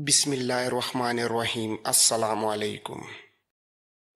بسم اللہ الرحمن الرحیم۔ السلام علیکم۔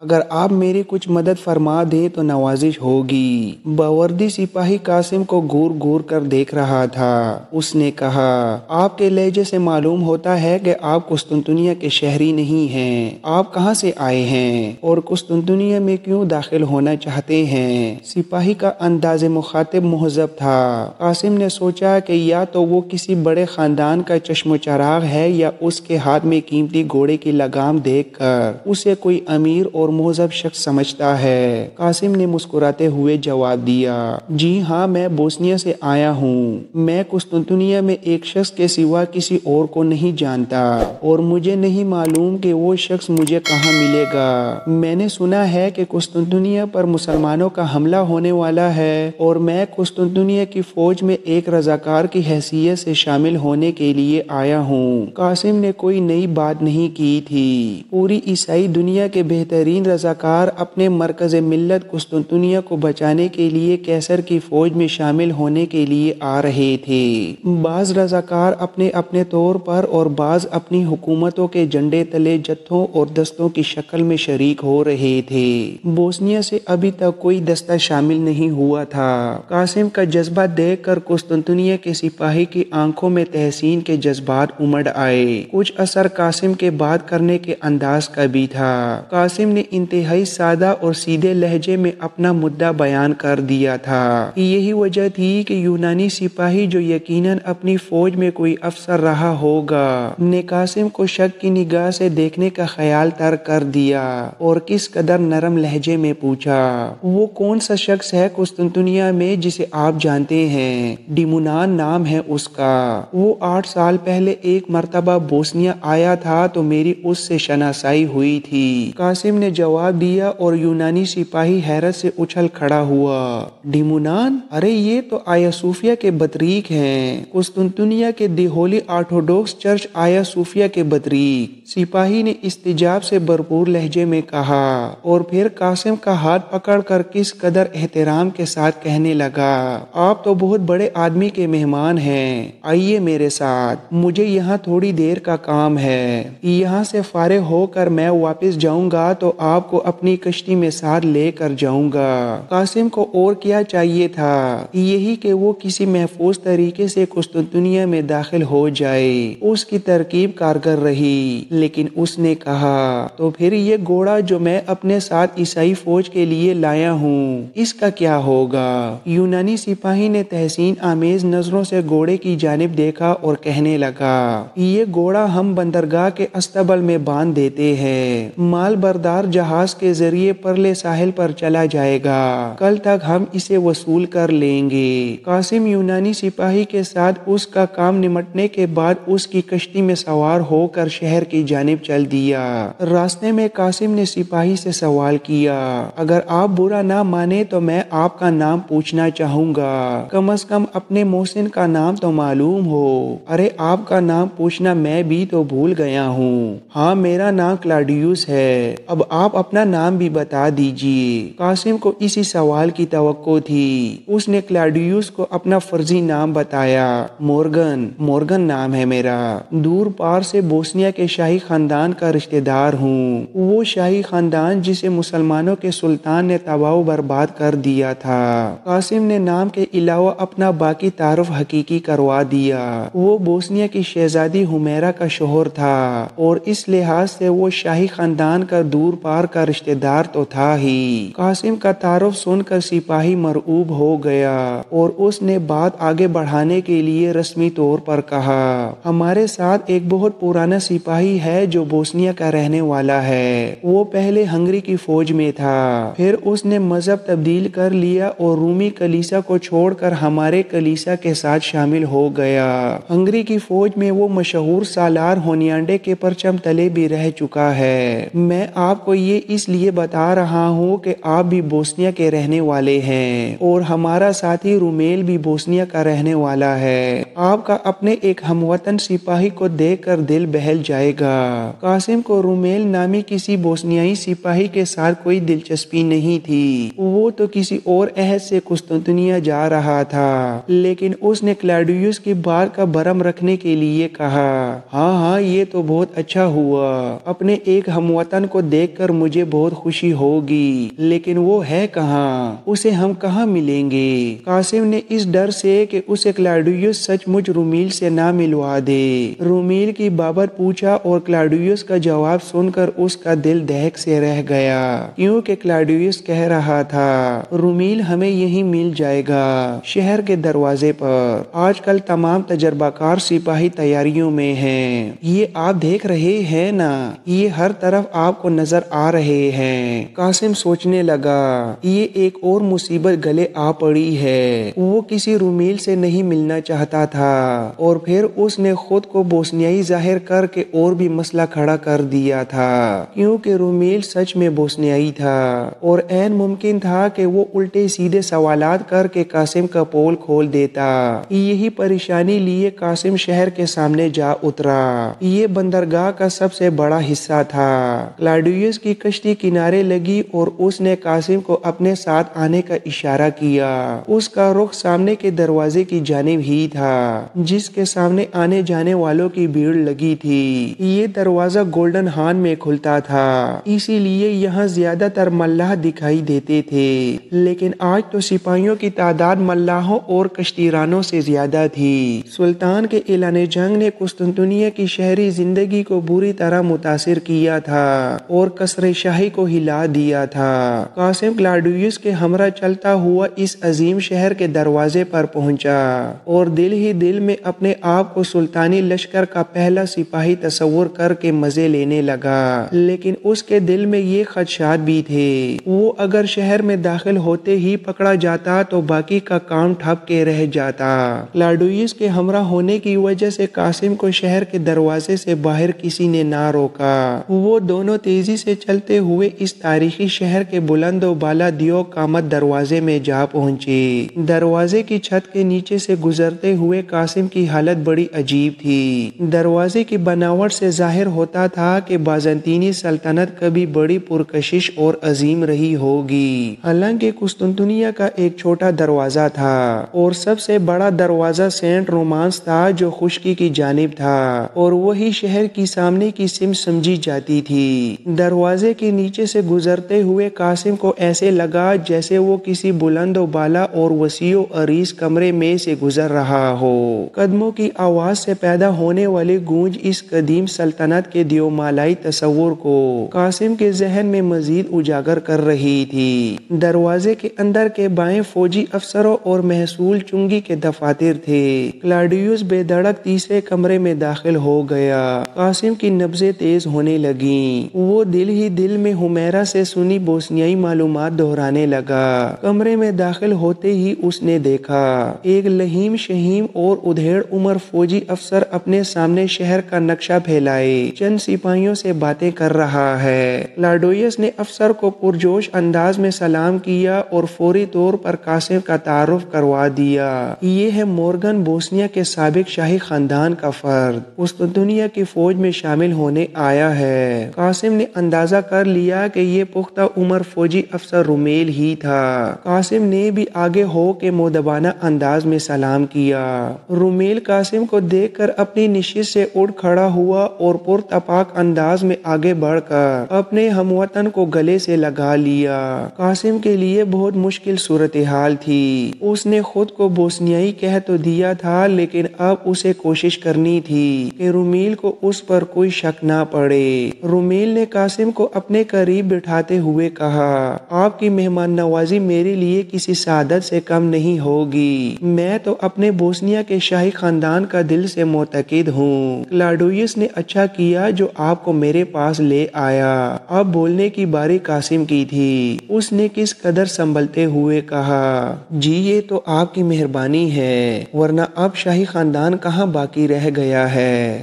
اگر آپ میری کچھ مدد فرما دیں تو نوازش ہوگی۔ باوردی سپاہی قاسم کو گور گور کر دیکھ رہا تھا۔ اس نے کہا، آپ کے لہجے سے معلوم ہوتا ہے کہ آپ قسطنطنیہ کے شہری نہیں ہیں۔ آپ کہاں سے آئے ہیں اور قسطنطنیہ میں کیوں داخل ہونا چاہتے ہیں؟ سپاہی کا انداز مخاطب مہذب تھا۔ قاسم نے سوچا کہ یا تو وہ کسی بڑے خاندان کا چشم و چراغ ہے یا اس کے ہاتھ میں قیمتی گھوڑے کی لگام دیکھ کر اسے کوئی امیر اور مہذب شخص سمجھتا ہے۔ قاسم نے مسکراتے ہوئے جواب دیا، جی ہاں، میں بوسنیا سے آیا ہوں۔ میں قسطنطنیہ میں ایک شخص کے سوا کسی اور کو نہیں جانتا اور مجھے نہیں معلوم کہ وہ شخص مجھے کہاں ملے گا۔ میں نے سنا ہے کہ قسطنطنیہ پر مسلمانوں کا حملہ ہونے والا ہے اور میں قسطنطنیہ کی فوج میں ایک رضاکار کی حیثیت سے شامل ہونے کے لیے آیا ہوں۔ قاسم نے کوئی نئی بات نہیں کی تھی۔ پوری عیسائی دنیا کے بہترین رضاکار اپنے مرکز ملت قسطنطنیہ کو بچانے کے لیے قیصر کی فوج میں شامل ہونے کے لیے آ رہے تھے۔ بعض رضاکار اپنے اپنے طور پر اور بعض اپنی حکومتوں کے جھنڈے تلے جتھوں اور دستوں کی شکل میں شریک ہو رہے تھے۔ بوسنیا سے ابھی تک کوئی دستہ شامل نہیں ہوا تھا۔ قاسم کا جذبہ دیکھ کر قسطنطنیہ کے سپاہی کی آنکھوں میں تحسین کے جذبات امڑ آئے۔ کچھ اثر قاسم کے بات کرنے کے انداز کا بھی تھا۔ قاسم نے انتہائی سادہ اور سیدھے لہجے میں اپنا مدعا بیان کر دیا تھا۔ یہی وجہ تھی کہ یونانی سپاہی، جو یقیناً اپنی فوج میں کوئی افسر رہا ہوگا، نے قاسم کو شک کی نگاہ سے دیکھنے کا خیال ترک کر دیا اور کس قدر نرم لہجے میں پوچھا، وہ کون سا شخص ہے قسطنطنیہ میں جسے آپ جانتے ہیں؟ ڈیمونان نام ہے اس کا۔ وہ 8 سال پہلے ایک مرتبہ بوسنیا آیا تھا تو میری اس سے شناسائی ہوئی تھی، قاسم نے جواب دیا اور یونانی سپاہی حیرت سے اچھل کھڑا ہوا۔ ڈیمونان؟ ارے یہ تو آیا صوفیہ کے بطریق ہیں، قسطنطنیہ کے دی ہولی آرتھوڈوکس چرچ آیا صوفیہ کے بطریق، سپاہی نے استجاب سے بھرپور لہجے میں کہا اور پھر قاسم کا ہاتھ پکڑ کر کس قدر احترام کے ساتھ کہنے لگا، آپ تو بہت بڑے آدمی کے مہمان ہیں، آئیے میرے ساتھ، مجھے یہاں تھوڑی دیر کا کام ہے، یہاں سے فارغ ہو کر میں واپس جاؤں گا تو آپ کو اپنی کشتی میں ساتھ لے کر جاؤں گا۔ قاسم کو اور کیا چاہیے تھا؟ یہی کہ وہ کسی محفوظ طریقے سے قسطنطنیہ میں داخل ہو جائے۔ اس کی ترکیب کارگر رہی، لیکن اس نے کہا، تو پھر یہ گھوڑا جو میں اپنے ساتھ عیسائی فوج کے لیے لایا ہوں، اس کا کیا ہوگا؟ یونانی سپاہی نے تحسین آمیز نظروں سے گھوڑے کی جانب دیکھا اور کہنے لگا، یہ گھوڑا ہم بندرگاہ کے استبل میں باندھ دیتے ہیں، مال بردار جہاز کے ذریعے پرلے ساحل پر چلا جائے گا، کل تک ہم اسے وصول کر لیں گے۔ قاسم یونانی سپاہی کے ساتھ اس کا کام نمٹنے کے بعد اس کی کشتی میں سوار ہو کر شہر کی جانب چل دیا۔ راستے میں قاسم نے سپاہی سے سوال کیا، اگر آپ برا نہ مانے تو میں آپ کا نام پوچھنا چاہوں گا، کم از کم اپنے محسن کا نام تو معلوم ہو۔ ارے آپ کا نام پوچھنا میں بھی تو بھول گیا ہوں۔ ہاں، میرا نام کلاڈیوس ہے۔ اب آپ اپنا نام بھی بتا دیجئے۔ قاسم کو اسی سوال کی توقع تھی۔ اس نے کلاڈیوس کو اپنا فرضی نام بتایا، مورگن نام ہے میرا، دور پار سے بوسنیا کے شاہی خاندان کا رشتہ دار ہوں، وہ شاہی خاندان جسے مسلمانوں کے سلطان نے تباہ و برباد کر دیا تھا۔ قاسم نے نام کے علاوہ اپنا باقی تعارف حقیقی کروا دیا۔ وہ بوسنیا کی شہزادی حمیرہ کا شوہر تھا اور اس لحاظ سے وہ شاہی خاندان کا دور پار کا رشتہ دار تو تھا ہی۔ قاسم کا تعارف سن کر سپاہی مرعوب ہو گیا اور اس نے بات آگے بڑھانے کے لیے رسمی طور پر کہا، ہمارے ساتھ ایک بہت پرانا سپاہی ہے جو بوسنیا کا رہنے والا ہے، وہ پہلے ہنگری کی فوج میں تھا، پھر اس نے مذہب تبدیل کر لیا اور رومی کلیسا کو چھوڑ کر ہمارے کلیسا کے ساتھ شامل ہو گیا۔ ہنگری کی فوج میں وہ مشہور سالار ہونیانڈے کے پرچم تلے بھی رہ چکا ہے۔ میں آپ کو یہ اس لیے بتا رہا ہوں کہ آپ بھی بوسنیا کے رہنے والے ہیں اور ہمارا ساتھی رومیل بھی بوسنیا کا رہنے والا ہے۔ آپ کا اپنے ایک ہم وطن سپاہی کو دیکھ کر دل بہل جائے گا۔ قاسم کو رومیل نامی کسی بوسنیائی سپاہی کے ساتھ کوئی دلچسپی نہیں تھی۔ وہ تو کسی اور عہد سے قسطنطنیہ جا رہا تھا، لیکن اس نے کلاڈیوس کی بات کا برہم رکھنے کے لیے کہا، ہاں یہ تو بہت اچھا ہوا، اپنے ایک ہم وطن کو دیکھ کر مجھے بہت خوشی ہوگی، لیکن وہ ہے کہاں؟ اسے ہم کہاں ملیں گے؟ قاسم نے اس ڈر سے کہ اسے کلاڈیوس سچ مچ رومیل سے نہ ملوا دے، رومیل کی بابت پوچھا اور کلاڈیوس کا جواب سن کر اس کا دل دہک سے رہ گیا، کیونکہ کلاڈیوس کہہ رہا تھا رومیل ہمیں یہیں مل جائے گا، شہر کے دروازے پر۔ آج کل تمام تجربہ کار سپاہی تیاریوں میں ہیں، یہ آپ دیکھ رہے ہیں نا، یہ ہر طرف آپ کو نظر آ رہے ہیں۔ قاسم سوچنے لگا، یہ ایک اور مصیبت گلے آ پڑی ہے۔ وہ کسی رومیل سے نہیں ملنا چاہتا تھا اور پھر اس نے خود کو بوسنیائی ظاہر کر کے اور بھی مسئلہ کھڑا کر دیا تھا، کیونکہ رومیل سچ میں بوسنیائی تھا اور عین ممکن تھا کہ وہ الٹے سیدھے سوالات کر کے قاسم کا پول کھول دیتا۔ یہی پریشانی لیے قاسم شہر کے سامنے جا اترا۔ یہ بندرگاہ کا سب سے بڑا حصہ تھا۔ کلاڈیوس کی کشتی کنارے لگی اور اس نے قاسم کو اپنے ساتھ آنے کا اشارہ کیا۔ اس کا رخ سامنے کے دروازے کی جانب ہی تھا، جس کے سامنے آنے جانے والوں کی بھیڑ لگی تھی۔ یہ دروازہ گولڈن ہارن میں کھلتا تھا، اسی لیے یہاں زیادہ تر ملاح دکھائی دیتے تھے، لیکن آج تو سپاہیوں کی تعداد ملاحوں اور کشتی رانوں سے زیادہ تھی۔ سلطان کے اعلان جنگ نے قسطنطنیہ کی شہری زندگی کو بری طرح متاثر کیا تھا اور کسر شاہی کو ہلا دیا تھا۔ قاسم کلاڈیوس کے ہمراہ چلتا ہوا اس عظیم شہر کے دروازے پر پہنچا اور دل ہی دل میں اپنے آپ کو سلطانی لشکر کا پہلا سپاہی تصور کر کے مزے لینے لگا، لیکن اس کے دل میں یہ خدشات بھی تھے، وہ اگر شہر میں داخل ہوتے ہی پکڑا جاتا تو باقی کا کام ٹھپ کے رہ جاتا۔ کلاڈیوس کے ہمراہ ہونے کی وجہ سے قاسم کو شہر کے دروازے سے باہر کسی نے نہ روکا۔ وہ دونوں تیزی سے چلتے ہوئے اس تاریخی شہر کے بلند و بالا دیو قامت دروازے میں جا پہنچے۔ دروازے کی چھت کے نیچے سے گزرتے ہوئے قاسم کی حالت بڑی عجیب تھی۔ دروازے کی بناوٹ سے ظاہر ہوتا تھا کہ بازنطینی سلطنت کبھی بڑی پرکشش اور عظیم رہی ہوگی۔ حالانکہ قسطنطنیہ کا ایک چھوٹا دروازہ تھا اور سب سے بڑا دروازہ سینٹ رومانس تھا جو خشکی کی جانب تھا اور وہی شہر کی سامنے کی سمت سمجھی جاتی تھی۔ دروازے کے نیچے سے گزرتے ہوئے قاسم کو ایسے لگا جیسے وہ کسی بلند و بالا اور وسیع و عریض کمرے میں سے گزر رہا ہو۔ قدموں کی آواز سے پیدا ہونے والی گونج اس قدیم سلطنت کے دیومالائی تصور کو قاسم کے ذہن میں مزید اجاگر کر رہی تھی۔ دروازے کے اندر کے بائیں فوجی افسروں اور محصول چنگی کے دفاتر تھے۔ کلاڈیوس بے دھڑک تیسرے کمرے میں داخل ہو گیا۔ قاسم کی نبضیں تیز ہونے لگیں۔ وہ دل ہی دل میں حمیرہ سے سنی بوسنیائی معلومات دہرانے لگا۔ کمرے میں داخل ہوتے ہی اس نے دیکھا ایک لہیم شہیم اور ادھیڑ عمر فوجی افسر اپنے سامنے شہر کا نقشہ پھیلائے چند سپاہیوں سے باتیں کر رہا ہے۔ کلاڈیوس نے افسر کو پرجوش انداز میں سلام کیا اور فوری طور پر قاسم کا تعارف کروا دیا۔ یہ ہے مورگن، بوسنیا کے سابق شاہی خاندان کا فرد، قسطنطنیہ کی فوج میں شامل ہونے آیا ہے۔ قاسم نے اندازہ کر لیا کہ یہ پختہ عمر فوجی افسر رومیل ہی تھا۔ قاسم نے بھی آگے ہو کے مؤدبانہ انداز میں سلام کیا۔ رومیل قاسم کو دیکھ کر اپنی نشست سے اٹھ کھڑا ہوا اور پرتپاک انداز میں آگے بڑھ کر اپنے ہم وطن کو گلے سے لگا لیا۔ قاسم کے لیے بہت مشکل صورتحال تھی۔ اس نے خود کو بوسنیائی کہہ تو دیا تھا، لیکن اب اسے کوشش کرنی تھی کہ رومیل کو اس پر کوئی شک نہ پڑے۔ رومیل نے قاسم کو اپنے قریب بٹھاتے ہوئے کہا، آپ کی مہمان نوازی میرے لیے کسی سعادت سے کم نہیں ہوگی۔ میں تو اپنے بوسنیا کے شاہی خاندان کا دل سے معتقد ہوں۔ کلاڈیوس نے اچھا کیا جو آپ کو میرے پاس لے آیا۔ اب بولنے کی باری قاسم کی تھی۔ اس نے کس قدر سنبھلتے ہوئے کہا، جی یہ تو آپ کی مہربانی ہے، ورنہ اب شاہی خاندان کہاں باقی رہ گیا ہے۔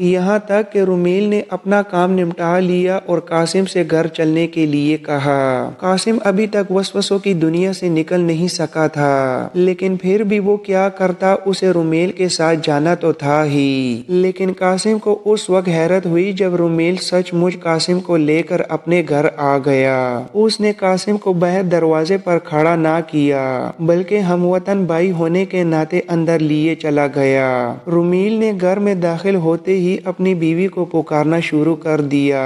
یہاں تک کہ رومیل نے اپنا کام نمٹا لیا اور قاسم سے گھر چلنے کے لیے کہا۔ قاسم ابھی تک وسوسوں کی دنیا سے نکل نہیں سکا تھا، لیکن پھر بھی وہ کیا کرتا، اسے رومیل کے ساتھ جانا تو تھا ہی۔ لیکن قاسم کو اس وقت حیرت ہوئی جب رومیل سچ مچ قاسم کو لے کر اپنے گھر آ گیا۔ اس نے قاسم کو باہر دروازے پر کھڑا نہ کیا، بلکہ ہم وطن بھائی ہونے کے ناطے اندر لیے چلا گیا۔ رومیل نے گھر میں داخل ہوتے ہی اپنی بیوی کو پکارنا شروع کر دیا،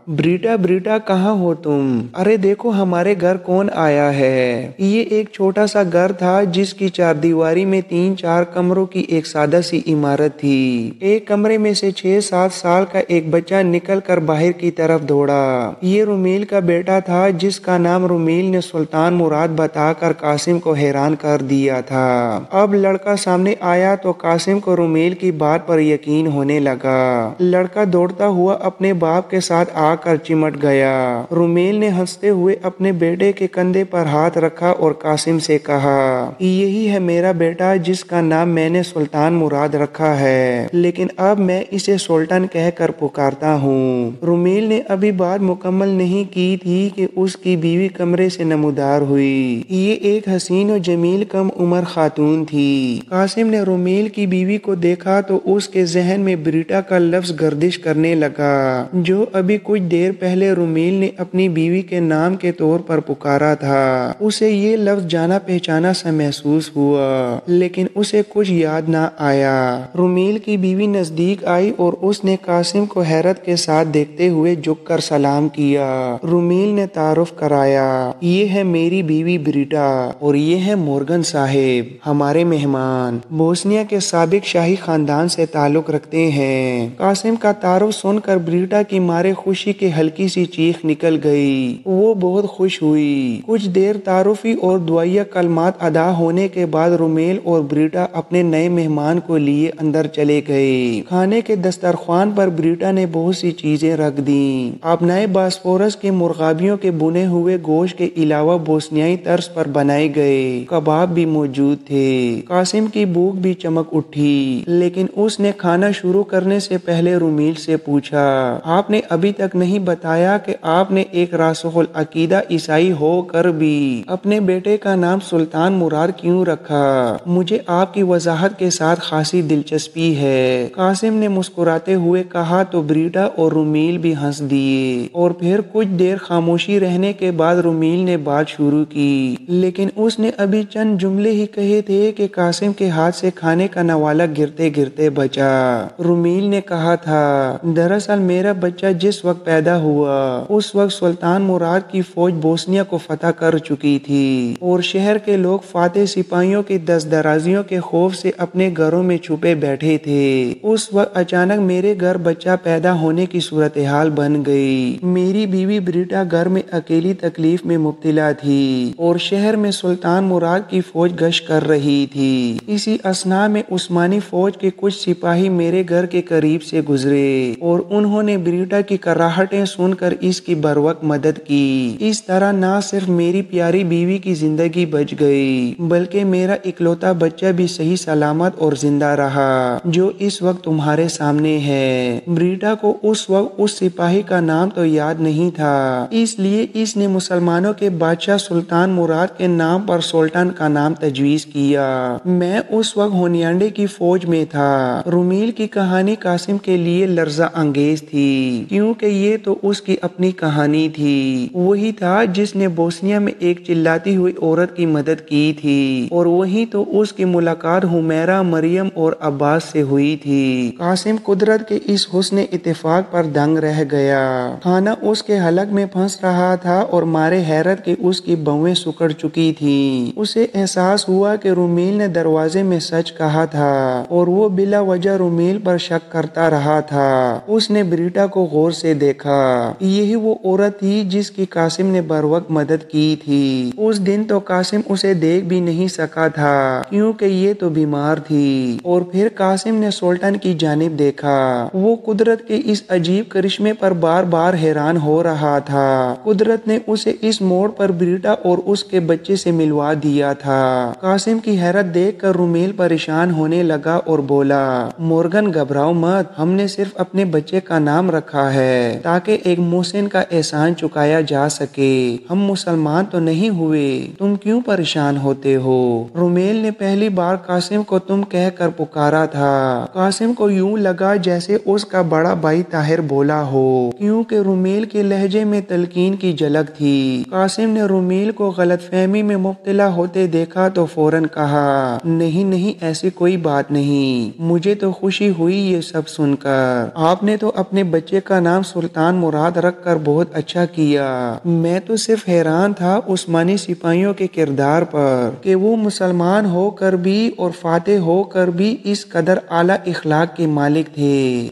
بریٹا بریٹا کہاں ہو تم؟ ارے دیکھو ہمارے گھر کون آیا ہے۔ یہ ایک چھوٹا سا گھر تھا جس کی چار دیواری میں 3-4 کمروں کی ایک سادہ سی عمارت تھی۔ ایک کمرے میں سے 6-7 سال کا ایک بچہ نکل کر باہر کی طرف دوڑا۔ یہ رومیل کا بیٹا تھا جس کا نام رومیل نے سلطان مراد بتا کر قاسم کو حیران کر دیا تھا۔ اب لڑکا سامنے آیا تو قاسم کو رومیل کی بات پر یقین ہونے لگا۔ لڑکا دوڑتا ہوا اپنے باپ کے ساتھ آ کر چمٹ گیا۔ رومیل نے ہنستے ہوئے اپنے بیٹے کے کندھے پر ہاتھ رکھا اور قاسم سے کہا، یہی ہے میرا بیٹا جس کا نام میں نے سلطان مراد رکھا ہے، لیکن اب میں اسے سلطان کہہ کر پکارتا ہوں۔ رومیل نے ابھی بات مکمل نہیں کی تھی کہ اس کی بیوی کمرے سے نمودار ہوئی۔ یہ ایک حسین و جمیل کم عمر خاتون تھی۔ قاسم نے رومیل کی بیوی کو دیکھا تو اس کے ذہن میں بریٹا کا لفظ گردش کرنے لگا، جو ابھی کچھ دیر پہلے رومیل نے اپنی بیوی کے نام کے طور پر پکارا تھا۔ اسے یہ لفظ جانا پہچانا سا محسوس ہوا، لیکن اسے کچھ یاد نہ آیا۔ رومیل کی بیوی نزدیک آئی اور اس نے قاسم کو حیرت کے ساتھ دیکھتے ہوئے جھک کر سلام کیا۔ رومیل نے تعارف کرایا، یہ ہے میری بیوی بریٹا اور یہ ہے مورگن صاحب، ہمارے مہمان، بوسنیا کے سابق شاہی خاندان سے تعلق رکھتے ہیں۔ قاسم کا تعارف سن کر بریٹا کی مارے خوشی کی ہلکی سی چیخ نکل گئی۔ وہ بہت خوش ہوئی۔ کچھ دیر تعارفی اور دعائیہ کلمات ادا ہونے کے بعد رومیل اور بریٹا اپنے نئے مہمان کو لیے اندر چلے گئے۔ کھانے کے دسترخوان پر بریٹا نے بہت سی چیزیں رکھ دیں۔ ابنائے باسفورس کے مرغابیوں کے بنے ہوئے گوشت کے علاوہ بوسنیائی طرز پر بنائے گئے کباب بھی موجود تھے۔ قاسم کی بھوک بھی چمک اٹھی، لیکن اس نے کھانا شروع کرنے سے پہلے رومیل سے پوچھا، آپ نے ابھی تک نہیں بتایا کہ آپ نے ایک راسخ العقیدہ عیسائی ہو کر بھی اپنے بیٹے کا نام سلطان مراد کیوں رکھا؟ مجھے آپ کی وضاحت کے ساتھ خاصی دلچسپی ہے۔ قاسم نے مسکراتے ہوئے کہا تو بریٹا اور رومیل بھی ہنس دیے، اور پھر کچھ دیر خاموشی رہنے کے بعد رومیل نے بات شروع کی، لیکن اس نے ابھی چند جملے ہی کہے تھے کہ قاسم کے ہاتھ سے کھانے کا نوالہ گرتے گرتے بچا۔ رومیل نے کہا تھا، دراصل میرا بچہ جس وقت پیدا ہوا اس وقت سلطان مراد کی فوج بوسنیا کو فتح کر چکی تھی اور شہر کے لوگ فاتح سپاہیوں کی دست درازیوں کے خوف سے اپنے گھروں میں چھپے بیٹھے تھے۔ اس وقت اچانک میرے گھر بچہ پیدا ہونے کی صورتحال بن گئی۔ میری بیوی بریٹا گھر میں اکیلی تکلیف میں مبتلا تھی اور شہر میں سلطان مراد کی فوج گشت کر رہی تھی۔ اسی اثناء میں عثمانی فوج کے کچھ سپاہی میرے گھر کے قریب سے گزرے اور انہوں نے بریٹا کی کراہٹیں سن کر اس کی بروقت مدد کی۔ اس طرح نہ صرف میری پیاری بیوی کی زندگی بچ گئی بلکہ میرا اکلوتا بچہ بھی صحیح سلامت اور زندہ رہا جو اس وقت تمہارے سامنے ہے۔ بریٹا کو اس وقت اس سپاہی کا نام تو یاد نہیں تھا، اس لیے اس نے مسلمانوں کے بادشاہ سلطان مراد کے نام پر سلطان کا نام تجویز کیا۔ میں اس وقت ہونیانڈے کی فوج میں تھا۔ رومیل کی کہانی قاسم کے لیے لرزہ انگیز تھی کیونکہ یہ تو اس کی اپنی کہانی تھی۔ وہی تھا جس نے بوسنیا میں ایک چلاتی ہوئی عورت کی مدد کی تھی اور وہی تو اس کی ملاقات حمیرہ، مریم اور عباس سے ہوئی تھی۔ قاسم قدرت کے اس حسن اتفاق پر دنگ رہ گیا۔ کھانا اس کے حلق میں پھنس رہا تھا اور مارے حیرت کے اس کی بھویں سکڑ چکی تھیں۔ اسے احساس ہوا کہ رومیل نے دروازے میں سچ کہا تھا اور وہ بلا وجہ رومیل پر شک کرتا رہا تھا۔ اس نے بریٹا کو غور سے دیکھا۔ یہی وہ عورت تھی جس کی قاسم نے بروقت مدد کی تھی۔ اس دن تو قاسم اسے دیکھ بھی نہیں سکا تھا کیونکہ یہ تو بیمار تھی۔ اور پھر قاسم نے سلطان کی جانب دیکھا۔ وہ قدرت کے اس عجیب کرشمے پر بار بار حیران ہو رہا تھا۔ قدرت نے اسے اس موڑ پر بریٹا اور اس کے بچے سے ملوا دیا تھا۔ قاسم کی حیرت حیرت دیکھ کر رومیل پریشان ہونے لگا اور بولا، مورگن گھبراؤ مت، ہم نے صرف اپنے بچے کا نام رکھا ہے تاکہ ایک محسن کا احسان چکایا جا سکے، ہم مسلمان تو نہیں ہوئے، تم کیوں پریشان ہوتے ہو؟ رومیل نے پہلی بار قاسم کو تم کہہ کر پکارا تھا۔ قاسم کو یوں لگا جیسے اس کا بڑا بھائی طاہر بولا ہو، کیونکہ رومیل کے لہجے میں تلقین کی جھلک تھی۔ قاسم نے رومیل کو غلط فہمی میں مبتلا ہوتے دیکھا تو فوراً کہا، نہیں نہیں، ایسی کوئی بات نہیں، مجھے تو خوشی ہوئی یہ سب سن کر، آپ نے تو اپنے بچے کا نام سلطان مراد رکھ کر بہت اچھا کیا، میں تو صرف حیران تھا عثمانی سپاہیوں کے کردار پر کہ وہ مسلمان ہو کر بھی اور فاتح ہو کر بھی اس قدر اعلیٰ اخلاق کے مالک تھے۔